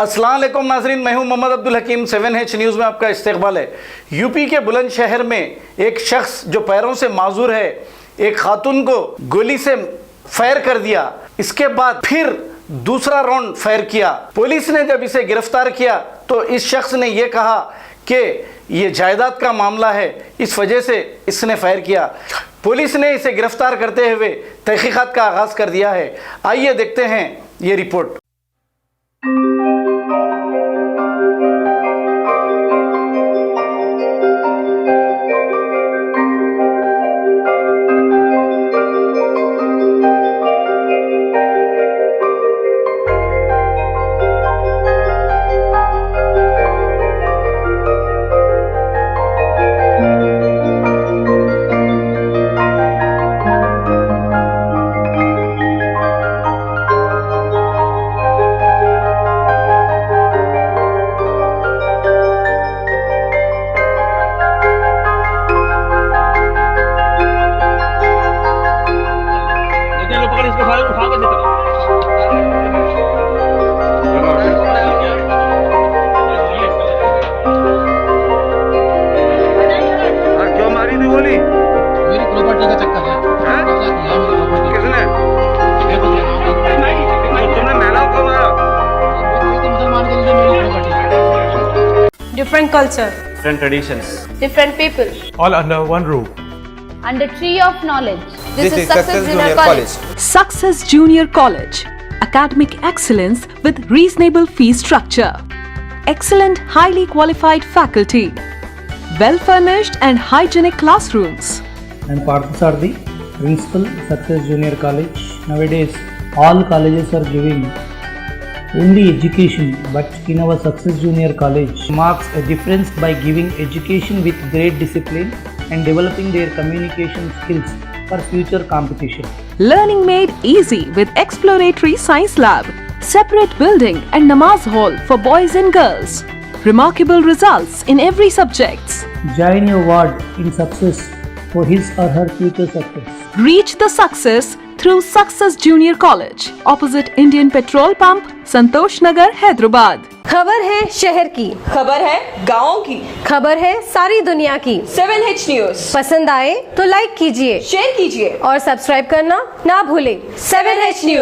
अस्सलाम वालेकुम नाजरीन, मैं हूं मोहम्मद अब्दुल हकीम। 7H न्यूज़ में आपका इस्तकबाल है। यूपी के बुलंदशहर में एक शख्स जो पैरों से माजूर है, एक खातून को गोली से फायर कर दिया। इसके बाद फिर दूसरा राउंड फायर किया। पुलिस ने जब इसे गिरफ्तार किया तो इस शख्स ने यह कहा कि ये जायदाद का मामला है, इस वजह से इसने फायर किया। पुलिस ने इसे गिरफ्तार करते हुए तहकीकात का आगाज़ कर दिया है। आइए देखते हैं ये रिपोर्ट। क्यों मारी थी गोली? मेरी प्रॉपर्टी का चक्कर है। किसने? तुमने महिलाओं को मारा? मुसलमान के लिए मेरी property. Different culture, different traditions, different people, all under one roof. and a tree of knowledge. This is Success Junior College. Success Junior College. Academic excellence with reasonable fee structure. Excellent, highly qualified faculty. Well-furnished and hygienic classrooms. And Parthasarthi, Principal, Success Junior College. Nowadays, all colleges are giving only education, but in our Success Junior College marks a difference by giving education with great discipline and developing their communication skills for future competition. Learning made easy with exploratory science lab, separate building and namaz hall for boys and girls. Remarkable results in every subjects. Join your ward in success for his or her future success. Reach the success through Success Junior College, opposite Indian Petrol Pump, Santosh Nagar, Hyderabad. खबर है शहर की, खबर है गाँव की, खबर है सारी दुनिया की। 7H न्यूज़ पसंद आए तो लाइक कीजिए, शेयर कीजिए और सब्सक्राइब करना ना भूलें। 7H news.